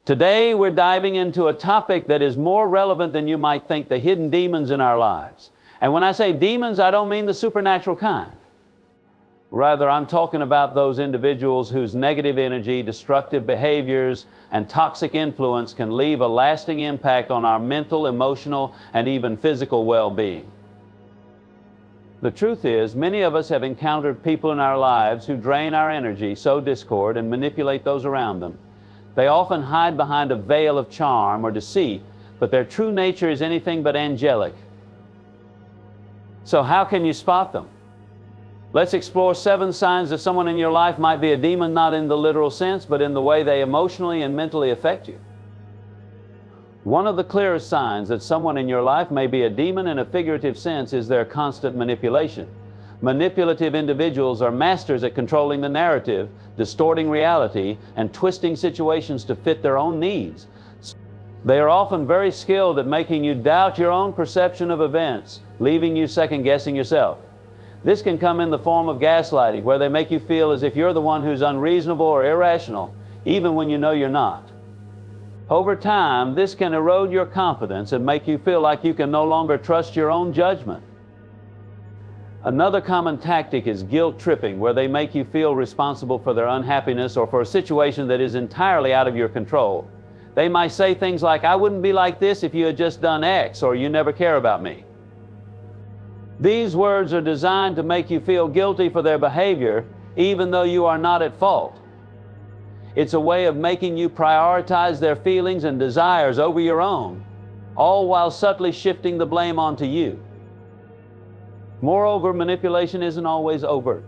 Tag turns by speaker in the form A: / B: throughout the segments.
A: Today, we're diving into a topic that is more relevant than you might think: the hidden demons in our lives. And when I say demons, I don't mean the supernatural kind. Rather, I'm talking about those individuals whose negative energy, destructive behaviors, and toxic influence can leave a lasting impact on our mental, emotional, and even physical well-being. The truth is, many of us have encountered people in our lives who drain our energy, sow discord, and manipulate those around them. They often hide behind a veil of charm or deceit, but their true nature is anything but angelic. So how can you spot them? Let's explore 7 signs that someone in your life might be a demon, not in the literal sense, but in the way they emotionally and mentally affect you. One of the clearest signs that someone in your life may be a demon in a figurative sense is their constant manipulation. Manipulative individuals are masters at controlling the narrative, distorting reality, and twisting situations to fit their own needs. They are often very skilled at making you doubt your own perception of events, leaving you second-guessing yourself. This can come in the form of gaslighting, where they make you feel as if you're the one who's unreasonable or irrational, even when you know you're not. Over time, this can erode your confidence and make you feel like you can no longer trust your own judgment. Another common tactic is guilt tripping, where they make you feel responsible for their unhappiness or for a situation that is entirely out of your control. They might say things like, "I wouldn't be like this if you had just done X," or "You never care about me." These words are designed to make you feel guilty for their behavior, even though you are not at fault. It's a way of making you prioritize their feelings and desires over your own, all while subtly shifting the blame onto you. Moreover, manipulation isn't always overt.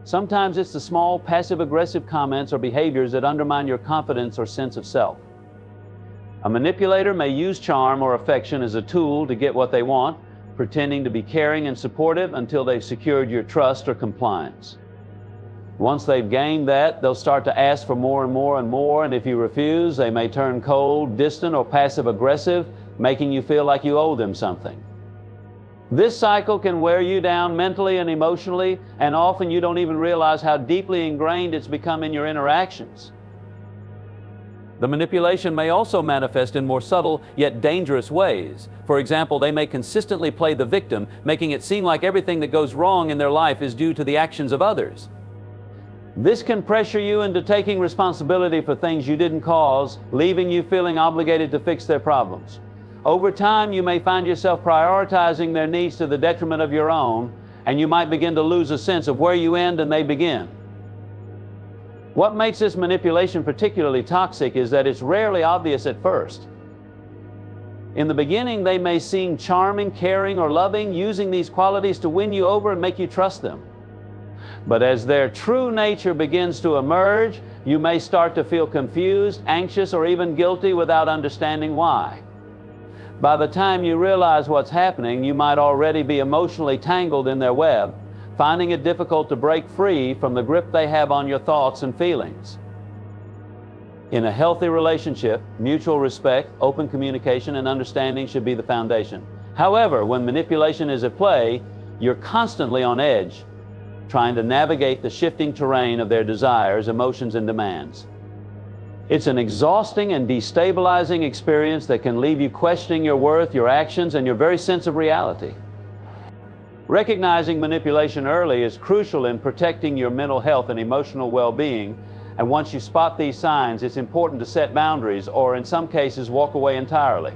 A: Sometimes it's the small, passive-aggressive comments or behaviors that undermine your confidence or sense of self. A manipulator may use charm or affection as a tool to get what they want, pretending to be caring and supportive until they've secured your trust or compliance. Once they've gained that, they'll start to ask for more and more and more, and if you refuse, they may turn cold, distant, or passive-aggressive, making you feel like you owe them something. This cycle can wear you down mentally and emotionally, and often you don't even realize how deeply ingrained it's become in your interactions. The manipulation may also manifest in more subtle yet dangerous ways. For example, they may consistently play the victim, making it seem like everything that goes wrong in their life is due to the actions of others. This can pressure you into taking responsibility for things you didn't cause, leaving you feeling obligated to fix their problems. Over time, you may find yourself prioritizing their needs to the detriment of your own, and you might begin to lose a sense of where you end and they begin. What makes this manipulation particularly toxic is that it's rarely obvious at first. In the beginning, they may seem charming, caring, or loving, using these qualities to win you over and make you trust them. But as their true nature begins to emerge, you may start to feel confused, anxious, or even guilty without understanding why. By the time you realize what's happening, you might already be emotionally tangled in their web, finding it difficult to break free from the grip they have on your thoughts and feelings. In a healthy relationship, mutual respect, open communication, and understanding should be the foundation. However, when manipulation is at play, you're constantly on edge, trying to navigate the shifting terrain of their desires, emotions, and demands. It's an exhausting and destabilizing experience that can leave you questioning your worth, your actions, and your very sense of reality. Recognizing manipulation early is crucial in protecting your mental health and emotional well-being, and once you spot these signs, it's important to set boundaries, or in some cases, walk away entirely.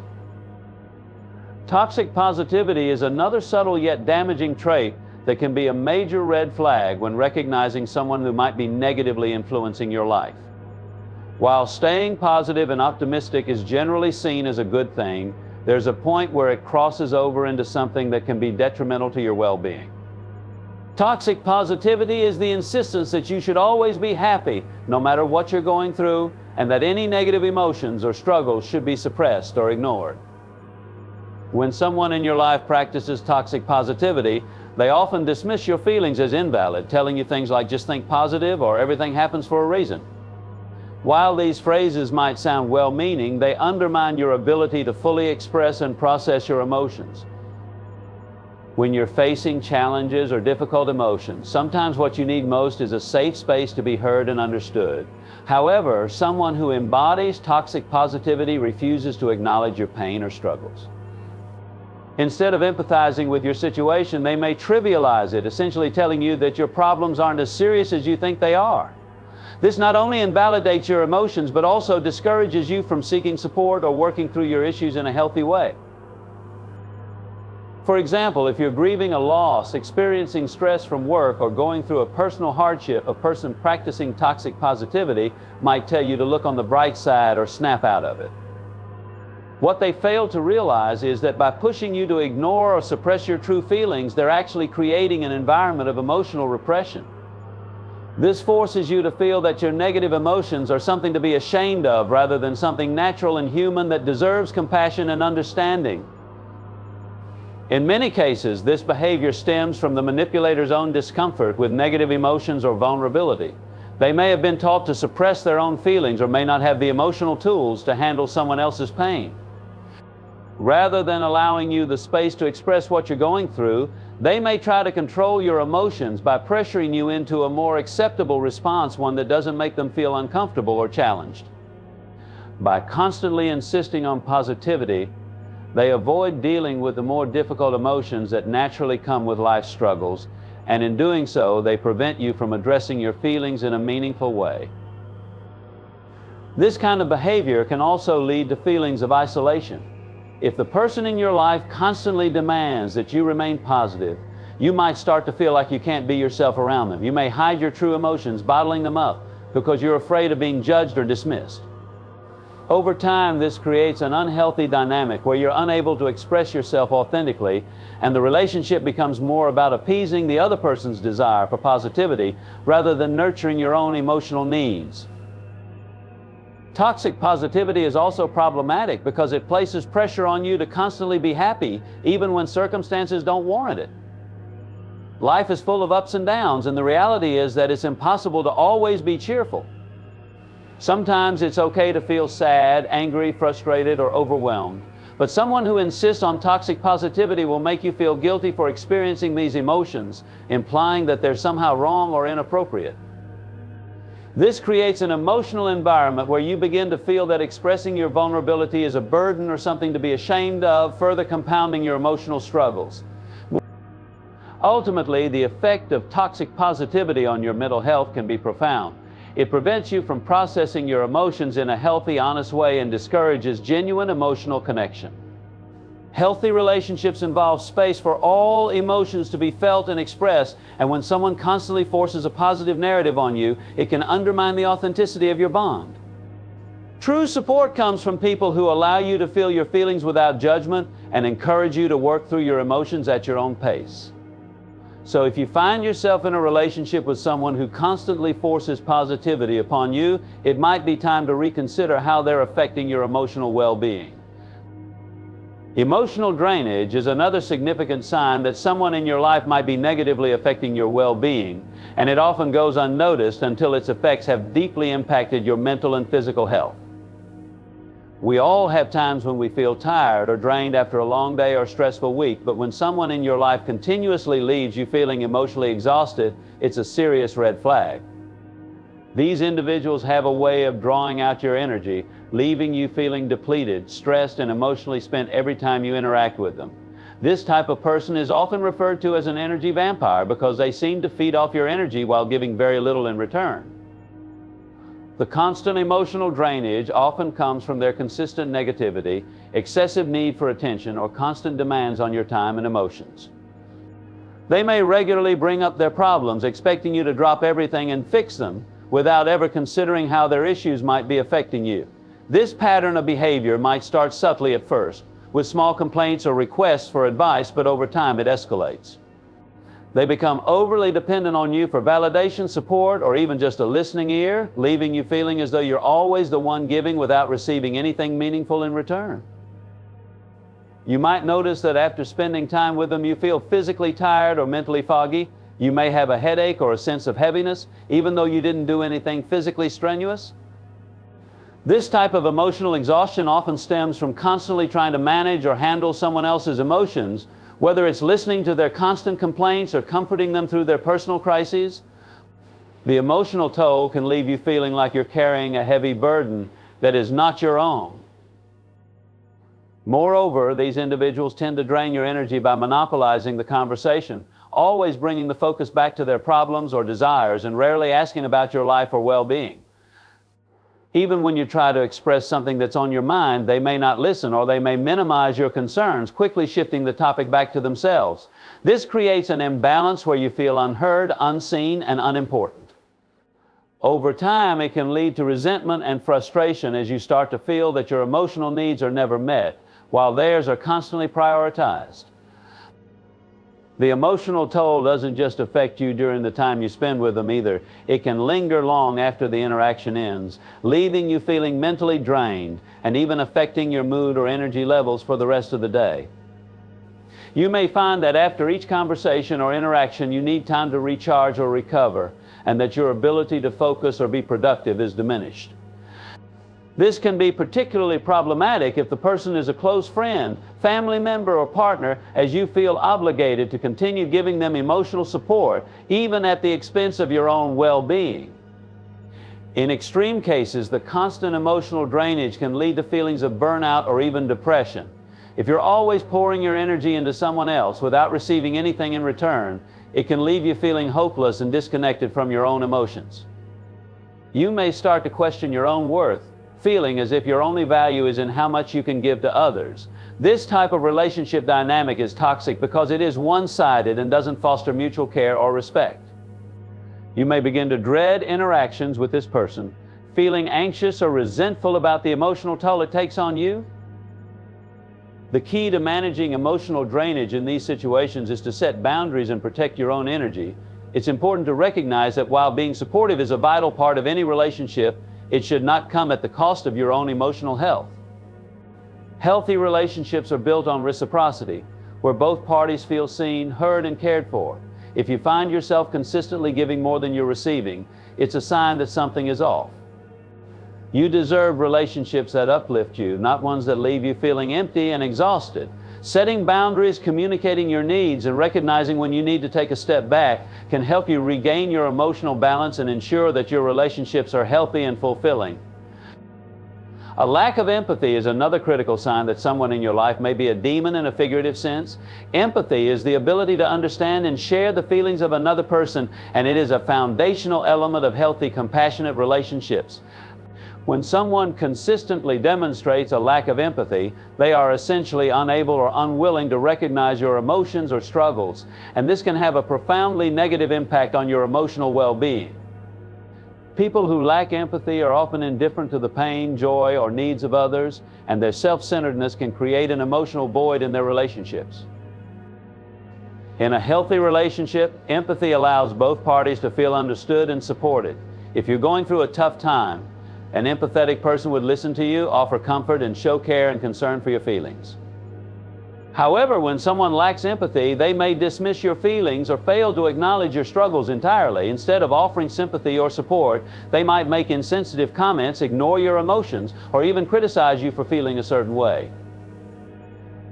A: Toxic positivity is another subtle yet damaging trait that can be a major red flag when recognizing someone who might be negatively influencing your life. While staying positive and optimistic is generally seen as a good thing, there's a point where it crosses over into something that can be detrimental to your well-being. Toxic positivity is the insistence that you should always be happy, no matter what you're going through, and that any negative emotions or struggles should be suppressed or ignored. When someone in your life practices toxic positivity, they often dismiss your feelings as invalid, telling you things like, "Just think positive," or "Everything happens for a reason." While these phrases might sound well-meaning, they undermine your ability to fully express and process your emotions. When you're facing challenges or difficult emotions, sometimes what you need most is a safe space to be heard and understood. However, someone who embodies toxic positivity refuses to acknowledge your pain or struggles. Instead of empathizing with your situation, they may trivialize it, essentially telling you that your problems aren't as serious as you think they are. This not only invalidates your emotions, but also discourages you from seeking support or working through your issues in a healthy way. For example, if you're grieving a loss, experiencing stress from work, or going through a personal hardship, a person practicing toxic positivity might tell you to look on the bright side or snap out of it. What they fail to realize is that by pushing you to ignore or suppress your true feelings, they're actually creating an environment of emotional repression. This forces you to feel that your negative emotions are something to be ashamed of rather than something natural and human that deserves compassion and understanding. In many cases, this behavior stems from the manipulator's own discomfort with negative emotions or vulnerability. They may have been taught to suppress their own feelings or may not have the emotional tools to handle someone else's pain. Rather than allowing you the space to express what you're going through, they may try to control your emotions by pressuring you into a more acceptable response, one that doesn't make them feel uncomfortable or challenged. By constantly insisting on positivity, they avoid dealing with the more difficult emotions that naturally come with life's struggles, and in doing so, they prevent you from addressing your feelings in a meaningful way. This kind of behavior can also lead to feelings of isolation. If the person in your life constantly demands that you remain positive, you might start to feel like you can't be yourself around them. You may hide your true emotions, bottling them up because you're afraid of being judged or dismissed. Over time, this creates an unhealthy dynamic where you're unable to express yourself authentically, and the relationship becomes more about appeasing the other person's desire for positivity rather than nurturing your own emotional needs. Toxic positivity is also problematic because it places pressure on you to constantly be happy, even when circumstances don't warrant it. Life is full of ups and downs, and the reality is that it's impossible to always be cheerful. Sometimes it's okay to feel sad, angry, frustrated, or overwhelmed. But someone who insists on toxic positivity will make you feel guilty for experiencing these emotions, implying that they're somehow wrong or inappropriate. This creates an emotional environment where you begin to feel that expressing your vulnerability is a burden or something to be ashamed of, further compounding your emotional struggles. Ultimately, the effect of toxic positivity on your mental health can be profound. It prevents you from processing your emotions in a healthy, honest way and discourages genuine emotional connection. Healthy relationships involve space for all emotions to be felt and expressed, and when someone constantly forces a positive narrative on you, it can undermine the authenticity of your bond. True support comes from people who allow you to feel your feelings without judgment and encourage you to work through your emotions at your own pace. So if you find yourself in a relationship with someone who constantly forces positivity upon you, it might be time to reconsider how they're affecting your emotional well-being. Emotional drainage is another significant sign that someone in your life might be negatively affecting your well-being, and it often goes unnoticed until its effects have deeply impacted your mental and physical health. We all have times when we feel tired or drained after a long day or stressful week, but when someone in your life continuously leaves you feeling emotionally exhausted, it's a serious red flag. These individuals have a way of drawing out your energy, leaving you feeling depleted, stressed, and emotionally spent every time you interact with them. This type of person is often referred to as an energy vampire because they seem to feed off your energy while giving very little in return. The constant emotional drainage often comes from their consistent negativity, excessive need for attention, or constant demands on your time and emotions. They may regularly bring up their problems, expecting you to drop everything and fix them without ever considering how their issues might be affecting you. This pattern of behavior might start subtly at first, with small complaints or requests for advice, but over time it escalates. They become overly dependent on you for validation, support, or even just a listening ear, leaving you feeling as though you're always the one giving without receiving anything meaningful in return. You might notice that after spending time with them, you feel physically tired or mentally foggy. You may have a headache or a sense of heaviness, even though you didn't do anything physically strenuous. This type of emotional exhaustion often stems from constantly trying to manage or handle someone else's emotions, Whether it's listening to their constant complaints or comforting them through their personal crises, the emotional toll can leave you feeling like you're carrying a heavy burden that is not your own. Moreover, these individuals tend to drain your energy by monopolizing the conversation, always bringing the focus back to their problems or desires and rarely asking about your life or well-being. Even when you try to express something that's on your mind, they may not listen, or they may minimize your concerns, quickly shifting the topic back to themselves. This creates an imbalance where you feel unheard, unseen, and unimportant. Over time, it can lead to resentment and frustration as you start to feel that your emotional needs are never met, while theirs are constantly prioritized. The emotional toll doesn't just affect you during the time you spend with them either. It can linger long after the interaction ends, leaving you feeling mentally drained and even affecting your mood or energy levels for the rest of the day. You may find that after each conversation or interaction you need time to recharge or recover, and that your ability to focus or be productive is diminished. This can be particularly problematic if the person is a close friend, family member, or partner, as you feel obligated to continue giving them emotional support, even at the expense of your own well-being. In extreme cases, the constant emotional drainage can lead to feelings of burnout or even depression. If you're always pouring your energy into someone else without receiving anything in return, it can leave you feeling hopeless and disconnected from your own emotions. You may start to question your own worth, feeling as if your only value is in how much you can give to others. This type of relationship dynamic is toxic because it is one-sided and doesn't foster mutual care or respect. You may begin to dread interactions with this person, feeling anxious or resentful about the emotional toll it takes on you. The key to managing emotional drainage in these situations is to set boundaries and protect your own energy. It's important to recognize that while being supportive is a vital part of any relationship, it should not come at the cost of your own emotional health. Healthy relationships are built on reciprocity, where both parties feel seen, heard, and cared for. If you find yourself consistently giving more than you're receiving, it's a sign that something is off. You deserve relationships that uplift you, not ones that leave you feeling empty and exhausted. Setting boundaries, communicating your needs, and recognizing when you need to take a step back can help you regain your emotional balance and ensure that your relationships are healthy and fulfilling. A lack of empathy is another critical sign that someone in your life may be a demon in a figurative sense. Empathy is the ability to understand and share the feelings of another person, and it is a foundational element of healthy, compassionate relationships. When someone consistently demonstrates a lack of empathy, they are essentially unable or unwilling to recognize your emotions or struggles, and this can have a profoundly negative impact on your emotional well-being. People who lack empathy are often indifferent to the pain, joy, or needs of others, and their self-centeredness can create an emotional void in their relationships. In a healthy relationship, empathy allows both parties to feel understood and supported. If you're going through a tough time, an empathetic person would listen to you, offer comfort, and show care and concern for your feelings. However, when someone lacks empathy, they may dismiss your feelings or fail to acknowledge your struggles entirely. Instead of offering sympathy or support, they might make insensitive comments, ignore your emotions, or even criticize you for feeling a certain way.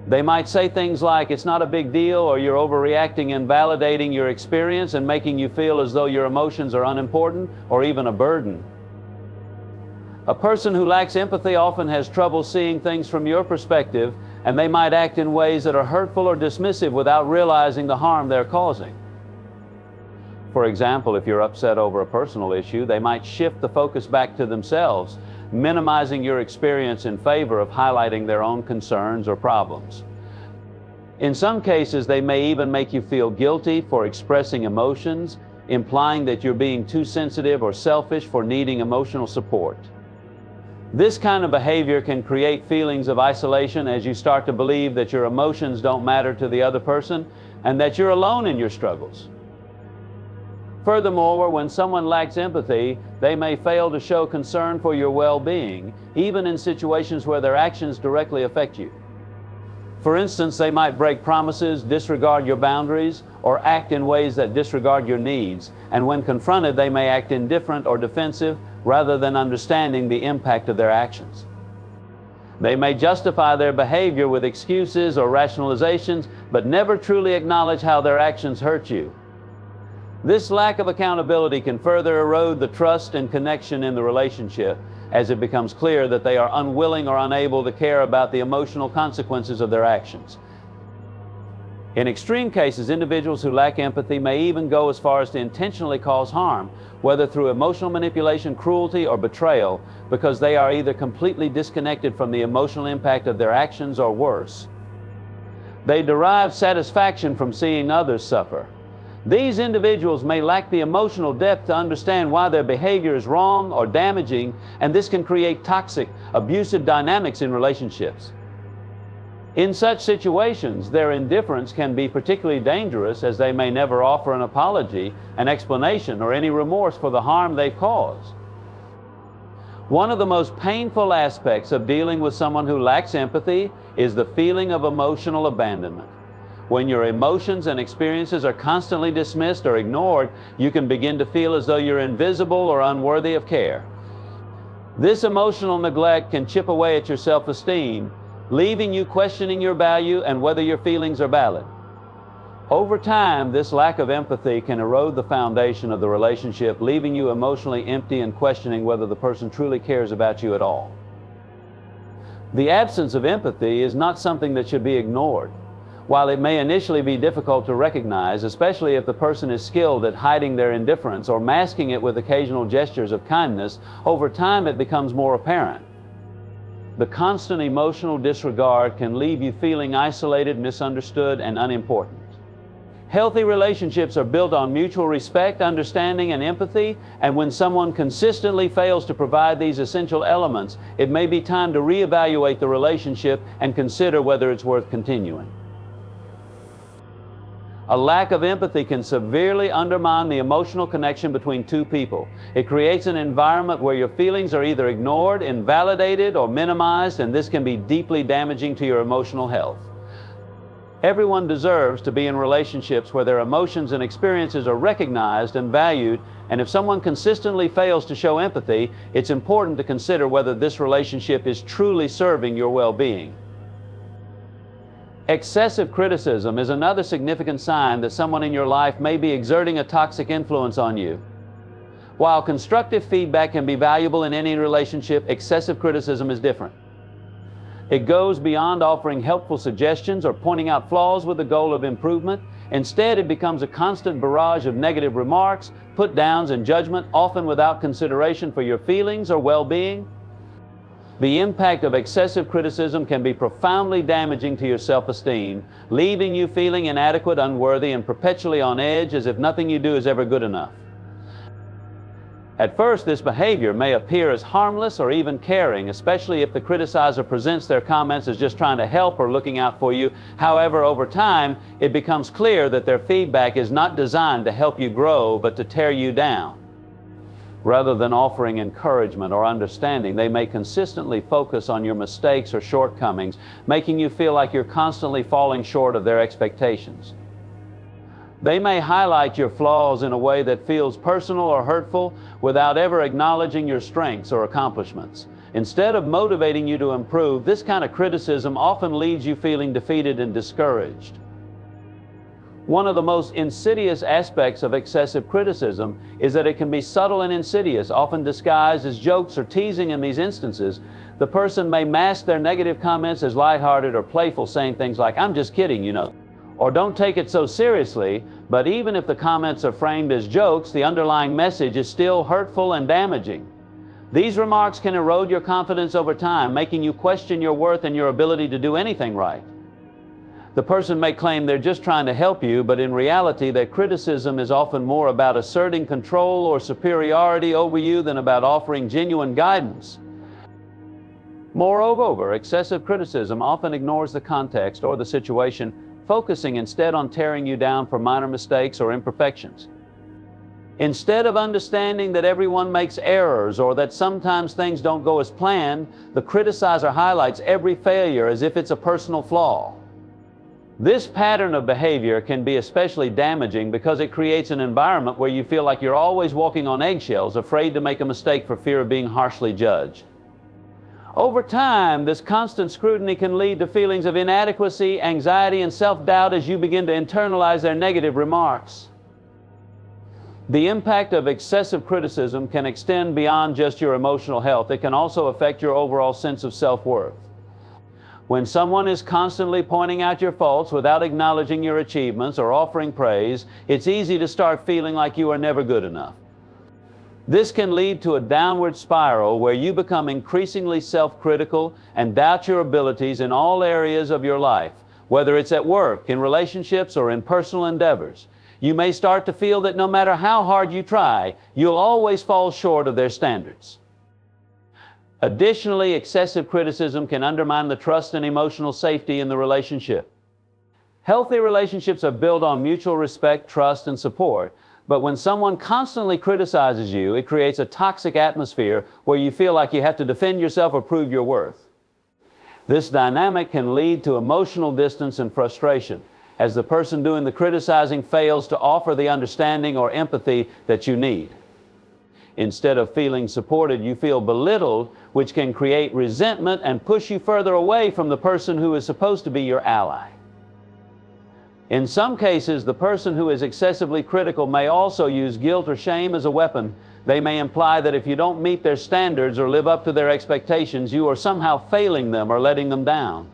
A: They might say things like, "It's not a big deal," or "You're overreacting," invalidating your experience and making you feel as though your emotions are unimportant or even a burden. A person who lacks empathy often has trouble seeing things from your perspective, and they might act in ways that are hurtful or dismissive without realizing the harm they're causing. For example, if you're upset over a personal issue, they might shift the focus back to themselves, minimizing your experience in favor of highlighting their own concerns or problems. In some cases, they may even make you feel guilty for expressing emotions, implying that you're being too sensitive or selfish for needing emotional support. This kind of behavior can create feelings of isolation as you start to believe that your emotions don't matter to the other person and that you're alone in your struggles. Furthermore, when someone lacks empathy, they may fail to show concern for your well-being, even in situations where their actions directly affect you. For instance, they might break promises, disregard your boundaries, or act in ways that disregard your needs, and when confronted, they may act indifferent or defensive rather than understanding the impact of their actions. They may justify their behavior with excuses or rationalizations, but never truly acknowledge how their actions hurt you. This lack of accountability can further erode the trust and connection in the relationship, as it becomes clear that they are unwilling or unable to care about the emotional consequences of their actions. In extreme cases, individuals who lack empathy may even go as far as to intentionally cause harm, whether through emotional manipulation, cruelty, or betrayal, because they are either completely disconnected from the emotional impact of their actions or worse. They derive satisfaction from seeing others suffer. These individuals may lack the emotional depth to understand why their behavior is wrong or damaging, and this can create toxic, abusive dynamics in relationships. In such situations, their indifference can be particularly dangerous, as they may never offer an apology, an explanation, or any remorse for the harm they've caused. One of the most painful aspects of dealing with someone who lacks empathy is the feeling of emotional abandonment. When your emotions and experiences are constantly dismissed or ignored, you can begin to feel as though you're invisible or unworthy of care. This emotional neglect can chip away at your self-esteem, leaving you questioning your value and whether your feelings are valid. Over time, this lack of empathy can erode the foundation of the relationship, leaving you emotionally empty and questioning whether the person truly cares about you at all. The absence of empathy is not something that should be ignored. While it may initially be difficult to recognize, especially if the person is skilled at hiding their indifference or masking it with occasional gestures of kindness, over time it becomes more apparent. The constant emotional disregard can leave you feeling isolated, misunderstood, and unimportant. Healthy relationships are built on mutual respect, understanding, and empathy, and when someone consistently fails to provide these essential elements, it may be time to reevaluate the relationship and consider whether it's worth continuing. A lack of empathy can severely undermine the emotional connection between two people. It creates an environment where your feelings are either ignored, invalidated, or minimized, and this can be deeply damaging to your emotional health. Everyone deserves to be in relationships where their emotions and experiences are recognized and valued, and if someone consistently fails to show empathy, it's important to consider whether this relationship is truly serving your well-being. Excessive criticism is another significant sign that someone in your life may be exerting a toxic influence on you. While constructive feedback can be valuable in any relationship, excessive criticism is different. It goes beyond offering helpful suggestions or pointing out flaws with the goal of improvement. Instead, it becomes a constant barrage of negative remarks, put-downs, and judgment, often without consideration for your feelings or well-being. The impact of excessive criticism can be profoundly damaging to your self-esteem, leaving you feeling inadequate, unworthy, and perpetually on edge, as if nothing you do is ever good enough. At first, this behavior may appear as harmless or even caring, especially if the criticizer presents their comments as just trying to help or looking out for you. However, over time, it becomes clear that their feedback is not designed to help you grow, but to tear you down. Rather than offering encouragement or understanding, they may consistently focus on your mistakes or shortcomings, making you feel like you're constantly falling short of their expectations. They may highlight your flaws in a way that feels personal or hurtful without ever acknowledging your strengths or accomplishments. Instead of motivating you to improve, this kind of criticism often leaves you feeling defeated and discouraged. One of the most insidious aspects of excessive criticism is that it can be subtle and insidious, often disguised as jokes or teasing. In these instances, the person may mask their negative comments as lighthearted or playful, saying things like, "I'm just kidding, you know," or "Don't take it so seriously." But even if the comments are framed as jokes, the underlying message is still hurtful and damaging. These remarks can erode your confidence over time, making you question your worth and your ability to do anything right. The person may claim they're just trying to help you, but in reality, their criticism is often more about asserting control or superiority over you than about offering genuine guidance. Moreover, excessive criticism often ignores the context or the situation, focusing instead on tearing you down for minor mistakes or imperfections. Instead of understanding that everyone makes errors or that sometimes things don't go as planned, the criticizer highlights every failure as if it's a personal flaw. This pattern of behavior can be especially damaging because it creates an environment where you feel like you're always walking on eggshells, afraid to make a mistake for fear of being harshly judged. Over time, this constant scrutiny can lead to feelings of inadequacy, anxiety, and self-doubt as you begin to internalize their negative remarks. The impact of excessive criticism can extend beyond just your emotional health. It can also affect your overall sense of self-worth. When someone is constantly pointing out your faults without acknowledging your achievements or offering praise, it's easy to start feeling like you are never good enough. This can lead to a downward spiral where you become increasingly self-critical and doubt your abilities in all areas of your life, whether it's at work, in relationships, or in personal endeavors. You may start to feel that no matter how hard you try, you'll always fall short of their standards. Additionally, excessive criticism can undermine the trust and emotional safety in the relationship. Healthy relationships are built on mutual respect, trust, and support. But when someone constantly criticizes you, it creates a toxic atmosphere where you feel like you have to defend yourself or prove your worth. This dynamic can lead to emotional distance and frustration, as the person doing the criticizing fails to offer the understanding or empathy that you need. Instead of feeling supported, you feel belittled, which can create resentment and push you further away from the person who is supposed to be your ally. In some cases, the person who is excessively critical may also use guilt or shame as a weapon. They may imply that if you don't meet their standards or live up to their expectations, you are somehow failing them or letting them down.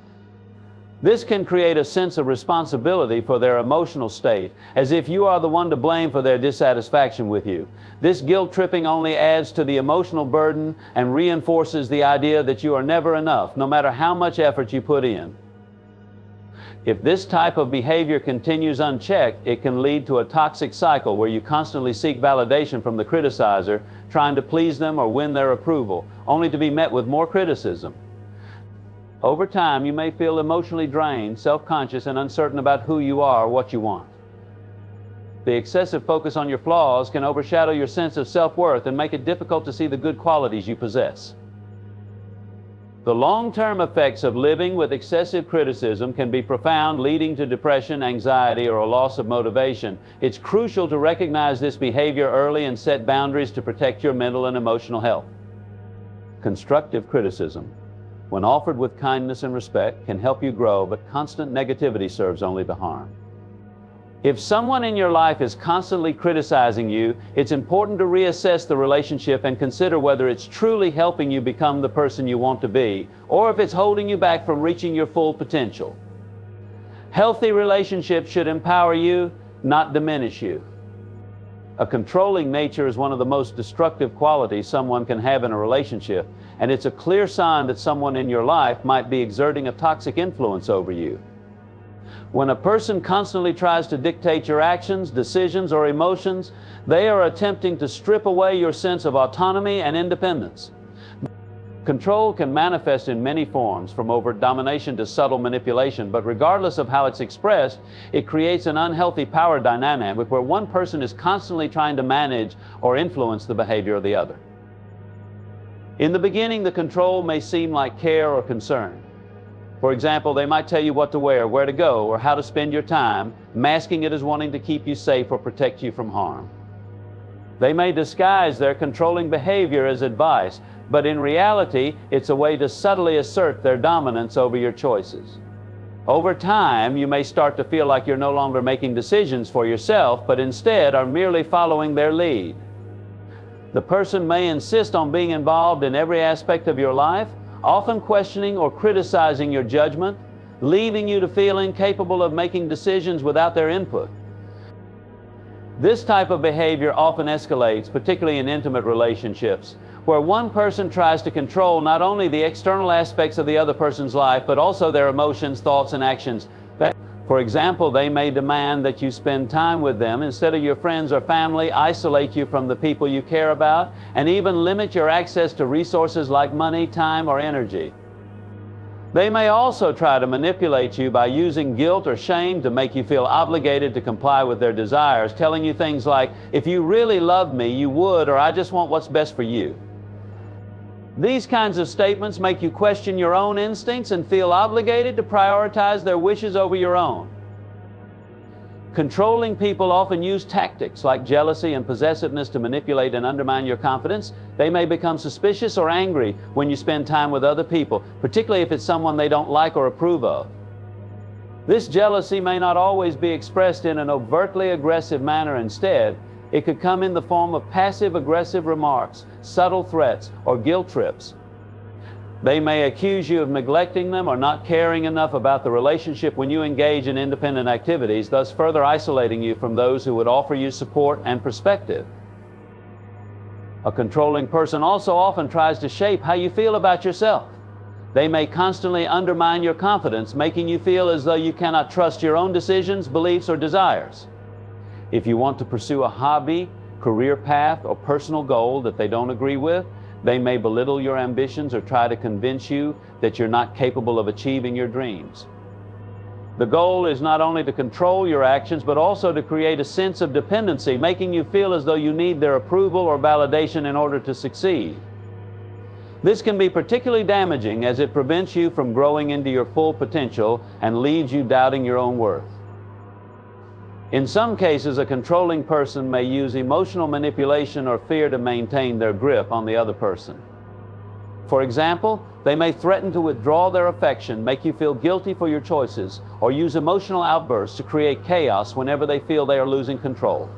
A: This can create a sense of responsibility for their emotional state, as if you are the one to blame for their dissatisfaction with you. This guilt tripping only adds to the emotional burden and reinforces the idea that you are never enough, no matter how much effort you put in. If this type of behavior continues unchecked, it can lead to a toxic cycle where you constantly seek validation from the criticizer, trying to please them or win their approval, only to be met with more criticism. Over time, you may feel emotionally drained, self-conscious, and uncertain about who you are or what you want. The excessive focus on your flaws can overshadow your sense of self-worth and make it difficult to see the good qualities you possess. The long-term effects of living with excessive criticism can be profound, leading to depression, anxiety, or a loss of motivation. It's crucial to recognize this behavior early and set boundaries to protect your mental and emotional health. Constructive criticism, when offered with kindness and respect, can help you grow, but constant negativity serves only to harm. If someone in your life is constantly criticizing you, it's important to reassess the relationship and consider whether it's truly helping you become the person you want to be, or if it's holding you back from reaching your full potential. Healthy relationships should empower you, not diminish you. A controlling nature is one of the most destructive qualities someone can have in a relationship, and it's a clear sign that someone in your life might be exerting a toxic influence over you. When a person constantly tries to dictate your actions, decisions, or emotions, they are attempting to strip away your sense of autonomy and independence. Control can manifest in many forms, from overt domination to subtle manipulation, but regardless of how it's expressed, it creates an unhealthy power dynamic where one person is constantly trying to manage or influence the behavior of the other. In the beginning, the control may seem like care or concern. For example, they might tell you what to wear, where to go, or how to spend your time, masking it as wanting to keep you safe or protect you from harm. They may disguise their controlling behavior as advice, but in reality, it's a way to subtly assert their dominance over your choices. Over time, you may start to feel like you're no longer making decisions for yourself, but instead are merely following their lead. The person may insist on being involved in every aspect of your life, often questioning or criticizing your judgment, leaving you to feel incapable of making decisions without their input. This type of behavior often escalates, particularly in intimate relationships, where one person tries to control not only the external aspects of the other person's life, but also their emotions, thoughts, and actions. For example, they may demand that you spend time with them instead of your friends or family, isolate you from the people you care about, and even limit your access to resources like money, time, or energy. They may also try to manipulate you by using guilt or shame to make you feel obligated to comply with their desires, telling you things like, "If you really loved me, you would," or "I just want what's best for you." These kinds of statements make you question your own instincts and feel obligated to prioritize their wishes over your own. Controlling people often use tactics like jealousy and possessiveness to manipulate and undermine your confidence. They may become suspicious or angry when you spend time with other people, particularly if it's someone they don't like or approve of. This jealousy may not always be expressed in an overtly aggressive manner. Instead, it could come in the form of passive-aggressive remarks, subtle threats, or guilt trips. They may accuse you of neglecting them or not caring enough about the relationship when you engage in independent activities, thus further isolating you from those who would offer you support and perspective. A controlling person also often tries to shape how you feel about yourself. They may constantly undermine your confidence, making you feel as though you cannot trust your own decisions, beliefs, or desires. If you want to pursue a hobby, career path, or personal goal that they don't agree with, they may belittle your ambitions or try to convince you that you're not capable of achieving your dreams. The goal is not only to control your actions, but also to create a sense of dependency, making you feel as though you need their approval or validation in order to succeed. This can be particularly damaging as it prevents you from growing into your full potential and leaves you doubting your own worth. In some cases, a controlling person may use emotional manipulation or fear to maintain their grip on the other person. For example, they may threaten to withdraw their affection, make you feel guilty for your choices, or use emotional outbursts to create chaos whenever they feel they are losing control.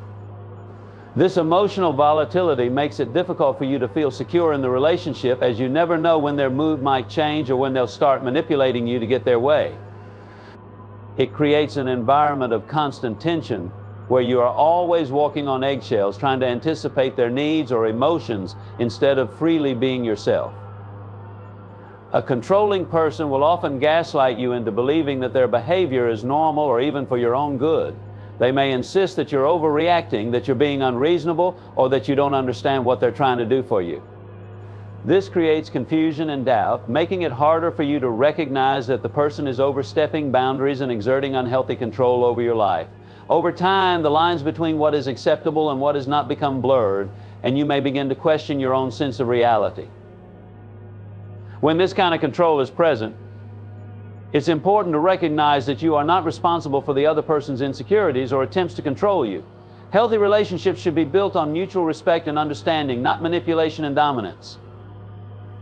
A: This emotional volatility makes it difficult for you to feel secure in the relationship, as you never know when their mood might change or when they'll start manipulating you to get their way. It creates an environment of constant tension where you are always walking on eggshells, trying to anticipate their needs or emotions instead of freely being yourself. A controlling person will often gaslight you into believing that their behavior is normal or even for your own good. They may insist that you're overreacting, that you're being unreasonable, or that you don't understand what they're trying to do for you. This creates confusion and doubt, making it harder for you to recognize that the person is overstepping boundaries and exerting unhealthy control over your life. Over time, the lines between what is acceptable and what is not become blurred, and you may begin to question your own sense of reality. When this kind of control is present, it's important to recognize that you are not responsible for the other person's insecurities or attempts to control you. Healthy relationships should be built on mutual respect and understanding, not manipulation and dominance.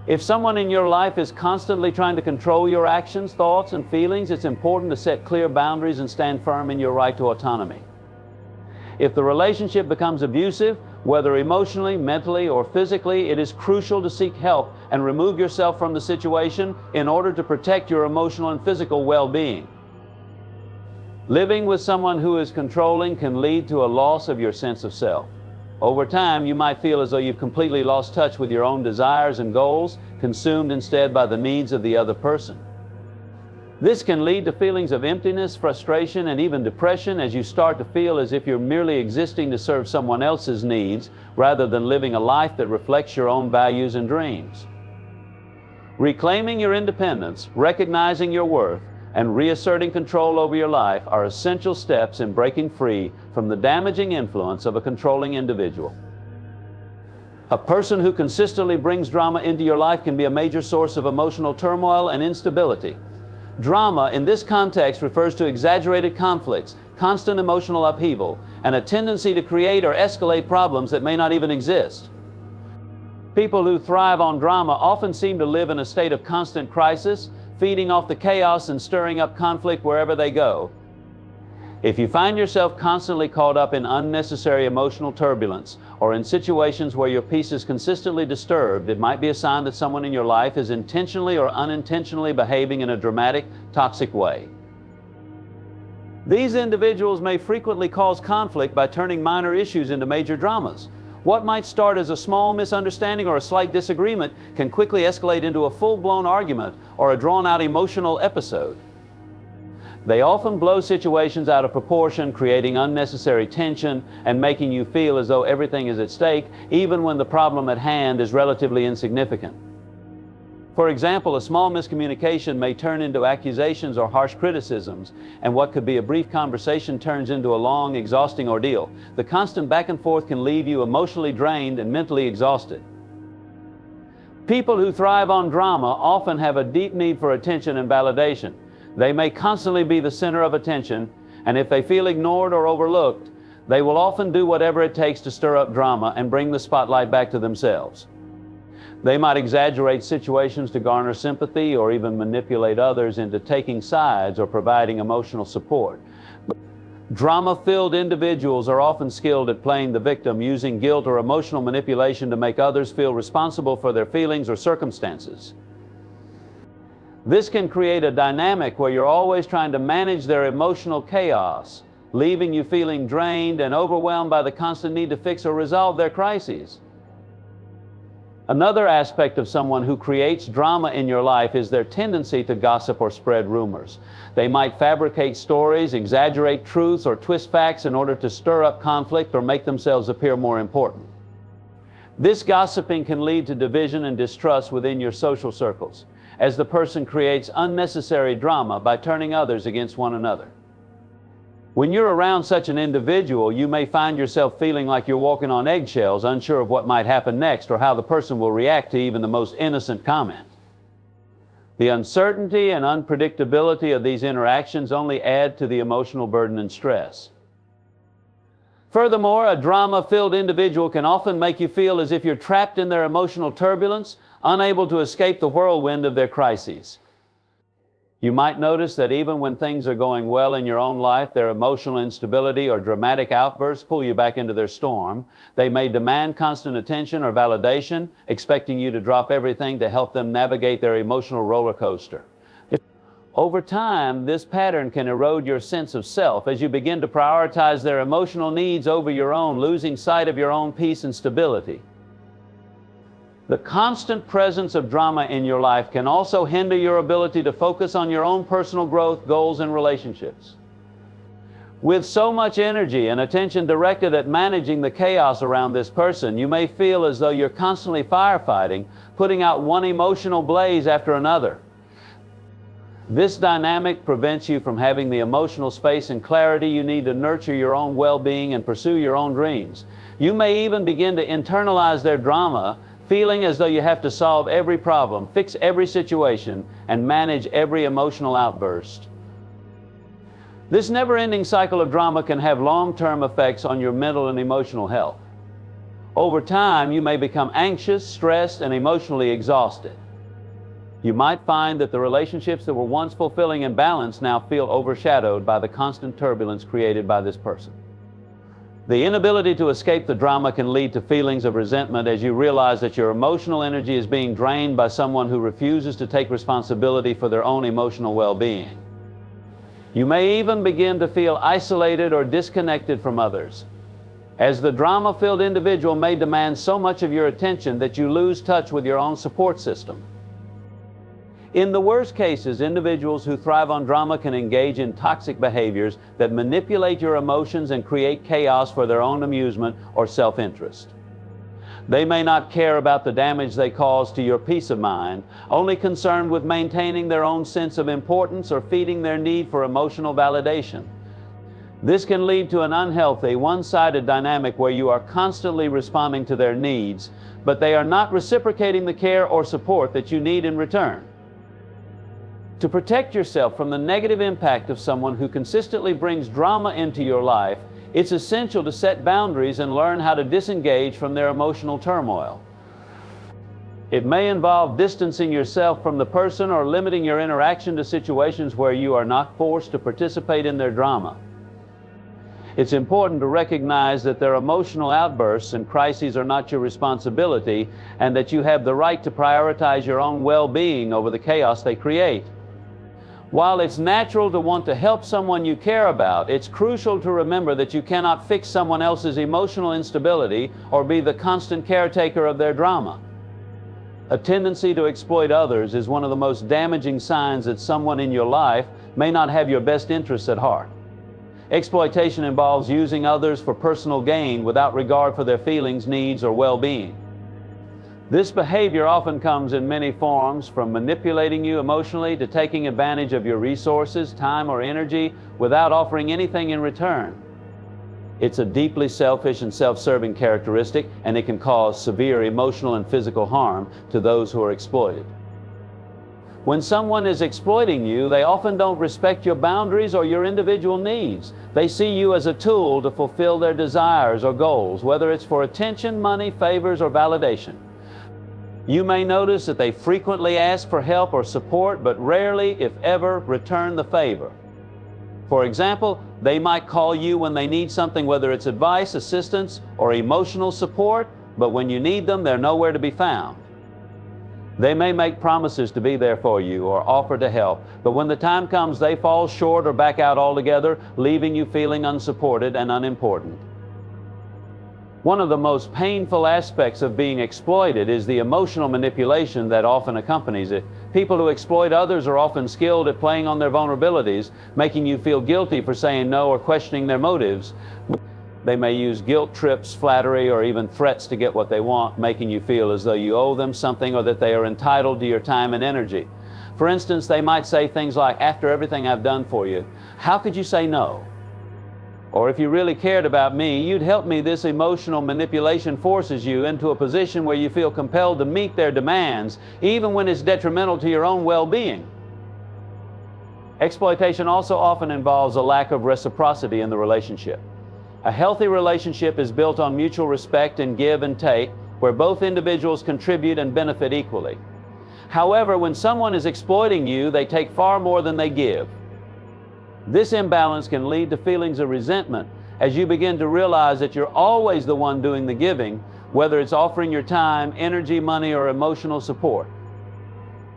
A: If someone in your life is constantly trying to control your actions, thoughts, and feelings, it's important to set clear boundaries and stand firm in your right to autonomy. If the relationship becomes abusive, whether emotionally, mentally, or physically, it is crucial to seek help and remove yourself from the situation in order to protect your emotional and physical well-being. Living with someone who is controlling can lead to a loss of your sense of self. Over time, you might feel as though you've completely lost touch with your own desires and goals, consumed instead by the needs of the other person. This can lead to feelings of emptiness, frustration, and even depression, as you start to feel as if you're merely existing to serve someone else's needs rather than living a life that reflects your own values and dreams. Reclaiming your independence, recognizing your worth, and reasserting control over your life are essential steps in breaking free from the damaging influence of a controlling individual. A person who consistently brings drama into your life can be a major source of emotional turmoil and instability. Drama in this context refers to exaggerated conflicts, constant emotional upheaval, and a tendency to create or escalate problems that may not even exist. People who thrive on drama often seem to live in a state of constant crisis, feeding off the chaos and stirring up conflict wherever they go. If you find yourself constantly caught up in unnecessary emotional turbulence or in situations where your peace is consistently disturbed, it might be a sign that someone in your life is intentionally or unintentionally behaving in a dramatic, toxic way. These individuals may frequently cause conflict by turning minor issues into major dramas. What might start as a small misunderstanding or a slight disagreement can quickly escalate into a full-blown argument or a drawn-out emotional episode. They often blow situations out of proportion, creating unnecessary tension and making you feel as though everything is at stake, even when the problem at hand is relatively insignificant. For example, a small miscommunication may turn into accusations or harsh criticisms, and what could be a brief conversation turns into a long, exhausting ordeal. The constant back and forth can leave you emotionally drained and mentally exhausted. People who thrive on drama often have a deep need for attention and validation. They may constantly be the center of attention, And if they feel ignored or overlooked, they will often do whatever it takes to stir up drama and bring the spotlight back to themselves. They might exaggerate situations to garner sympathy or even manipulate others into taking sides or providing emotional support. Drama-filled individuals are often skilled at playing the victim, using guilt or emotional manipulation to make others feel responsible for their feelings or circumstances. This can create a dynamic where you're always trying to manage their emotional chaos, leaving you feeling drained and overwhelmed by the constant need to fix or resolve their crises. Another aspect of someone who creates drama in your life is their tendency to gossip or spread rumors. They might fabricate stories, exaggerate truths, or twist facts in order to stir up conflict or make themselves appear more important. This gossiping can lead to division and distrust within your social circles, as the person creates unnecessary drama by turning others against one another. When you're around such an individual, you may find yourself feeling like you're walking on eggshells, unsure of what might happen next or how the person will react to even the most innocent comment. The uncertainty and unpredictability of these interactions only add to the emotional burden and stress. Furthermore, a drama-filled individual can often make you feel as if you're trapped in their emotional turbulence, unable to escape the whirlwind of their crises. You might notice that even when things are going well in your own life, their emotional instability or dramatic outbursts pull you back into their storm. They may demand constant attention or validation, expecting you to drop everything to help them navigate their emotional roller coaster. Over time, this pattern can erode your sense of self as you begin to prioritize their emotional needs over your own, losing sight of your own peace and stability. The constant presence of drama in your life can also hinder your ability to focus on your own personal growth, goals, and relationships. With so much energy and attention directed at managing the chaos around this person, you may feel as though you're constantly firefighting, putting out one emotional blaze after another. This dynamic prevents you from having the emotional space and clarity you need to nurture your own well-being and pursue your own dreams. You may even begin to internalize their drama, feeling as though you have to solve every problem, fix every situation, and manage every emotional outburst. This never-ending cycle of drama can have long-term effects on your mental and emotional health. Over time, you may become anxious, stressed, and emotionally exhausted. You might find that the relationships that were once fulfilling and balanced now feel overshadowed by the constant turbulence created by this person. The inability to escape the drama can lead to feelings of resentment as you realize that your emotional energy is being drained by someone who refuses to take responsibility for their own emotional well-being. You may even begin to feel isolated or disconnected from others, as the drama-filled individual may demand so much of your attention that you lose touch with your own support system. In the worst cases, individuals who thrive on drama can engage in toxic behaviors that manipulate your emotions and create chaos for their own amusement or self-interest. They may not care about the damage they cause to your peace of mind, only concerned with maintaining their own sense of importance or feeding their need for emotional validation. This can lead to an unhealthy, one-sided dynamic where you are constantly responding to their needs, but they are not reciprocating the care or support that you need in return. To protect yourself from the negative impact of someone who consistently brings drama into your life, it's essential to set boundaries and learn how to disengage from their emotional turmoil. It may involve distancing yourself from the person or limiting your interaction to situations where you are not forced to participate in their drama. It's important to recognize that their emotional outbursts and crises are not your responsibility, and that you have the right to prioritize your own well-being over the chaos they create. While it's natural to want to help someone you care about, it's crucial to remember that you cannot fix someone else's emotional instability or be the constant caretaker of their drama. A tendency to exploit others is one of the most damaging signs that someone in your life may not have your best interests at heart. Exploitation involves using others for personal gain without regard for their feelings, needs, or well-being. This behavior often comes in many forms, from manipulating you emotionally to taking advantage of your resources, time, or energy without offering anything in return. It's a deeply selfish and self-serving characteristic, and it can cause severe emotional and physical harm to those who are exploited. When someone is exploiting you, they often don't respect your boundaries or your individual needs. They see you as a tool to fulfill their desires or goals, whether it's for attention, money, favors, or validation. You may notice that they frequently ask for help or support, but rarely, if ever, return the favor. For example, they might call you when they need something, whether it's advice, assistance, or emotional support, but when you need them, they're nowhere to be found. They may make promises to be there for you or offer to help, but when the time comes, they fall short or back out altogether, leaving you feeling unsupported and unimportant. One of the most painful aspects of being exploited is the emotional manipulation that often accompanies it. People who exploit others are often skilled at playing on their vulnerabilities, making you feel guilty for saying no or questioning their motives. They may use guilt trips, flattery, or even threats to get what they want, making you feel as though you owe them something or that they are entitled to your time and energy. For instance, they might say things like, "After everything I've done for you, how could you say no?" Or, "If you really cared about me, you'd help me." This emotional manipulation forces you into a position where you feel compelled to meet their demands, even when it's detrimental to your own well-being. Exploitation also often involves a lack of reciprocity in the relationship. A healthy relationship is built on mutual respect and give and take, where both individuals contribute and benefit equally. However, when someone is exploiting you, they take far more than they give. This imbalance can lead to feelings of resentment as you begin to realize that you're always the one doing the giving, whether it's offering your time, energy, money, or emotional support.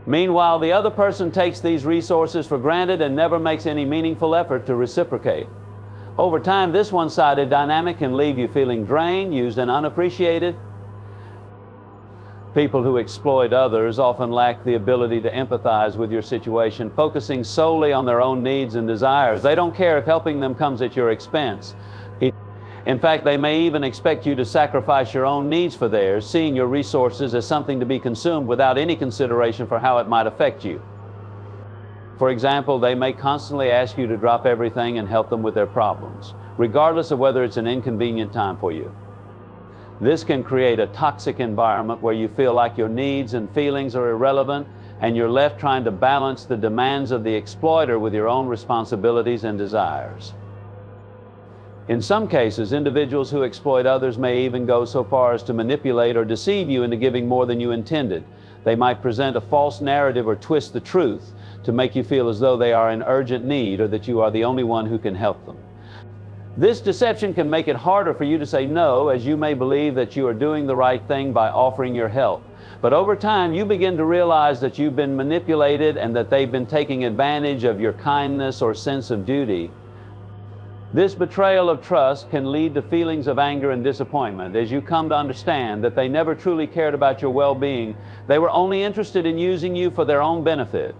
A: Meanwhile, the other person takes these resources for granted and never makes any meaningful effort to reciprocate. Over time, this one-sided dynamic can leave you feeling drained, used, and unappreciated. People who exploit others often lack the ability to empathize with your situation, focusing solely on their own needs and desires. They don't care if helping them comes at your expense. In fact, they may even expect you to sacrifice your own needs for theirs, seeing your resources as something to be consumed without any consideration for how it might affect you. For example, they may constantly ask you to drop everything and help them with their problems, regardless of whether it's an inconvenient time for you. This can create a toxic environment where you feel like your needs and feelings are irrelevant, and you're left trying to balance the demands of the exploiter with your own responsibilities and desires. In some cases, individuals who exploit others may even go so far as to manipulate or deceive you into giving more than you intended. They might present a false narrative or twist the truth to make you feel as though they are in urgent need or that you are the only one who can help them. This deception can make it harder for you to say no, as you may believe that you are doing the right thing by offering your help. But over time, you begin to realize that you've been manipulated and that they've been taking advantage of your kindness or sense of duty. This betrayal of trust can lead to feelings of anger and disappointment as you come to understand that they never truly cared about your well-being. They were only interested in using you for their own benefit.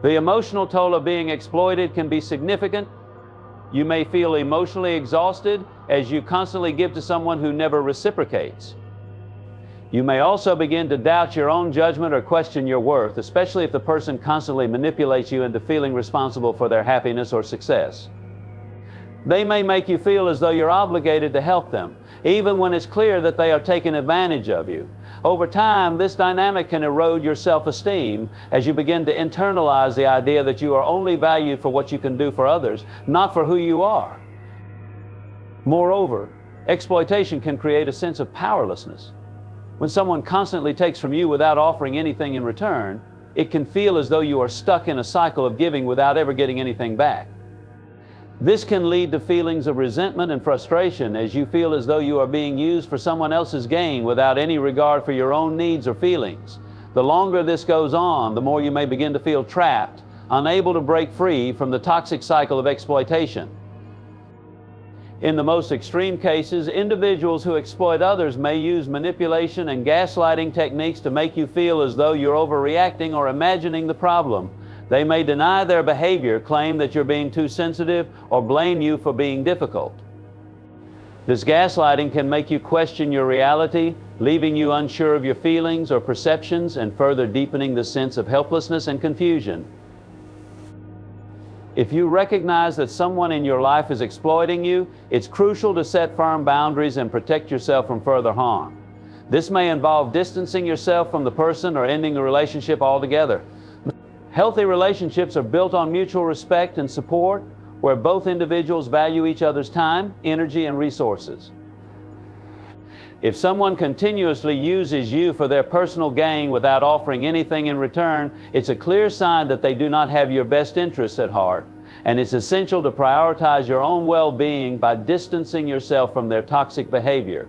A: The emotional toll of being exploited can be significant. You may feel emotionally exhausted as you constantly give to someone who never reciprocates. You may also begin to doubt your own judgment or question your worth, especially if the person constantly manipulates you into feeling responsible for their happiness or success. They may make you feel as though you're obligated to help them, even when it's clear that they are taking advantage of you. Over time, this dynamic can erode your self-esteem as you begin to internalize the idea that you are only valued for what you can do for others, not for who you are. Moreover, exploitation can create a sense of powerlessness. When someone constantly takes from you without offering anything in return, it can feel as though you are stuck in a cycle of giving without ever getting anything back. This can lead to feelings of resentment and frustration as you feel as though you are being used for someone else's gain without any regard for your own needs or feelings. The longer this goes on, the more you may begin to feel trapped, unable to break free from the toxic cycle of exploitation. In the most extreme cases, individuals who exploit others may use manipulation and gaslighting techniques to make you feel as though you're overreacting or imagining the problem. They may deny their behavior, claim that you're being too sensitive, or blame you for being difficult. This gaslighting can make you question your reality, leaving you unsure of your feelings or perceptions, and further deepening the sense of helplessness and confusion. If you recognize that someone in your life is exploiting you, it's crucial to set firm boundaries and protect yourself from further harm. This may involve distancing yourself from the person or ending the relationship altogether. Healthy relationships are built on mutual respect and support, where both individuals value each other's time, energy, and resources. If someone continuously uses you for their personal gain without offering anything in return, it's a clear sign that they do not have your best interests at heart, and it's essential to prioritize your own well-being by distancing yourself from their toxic behavior.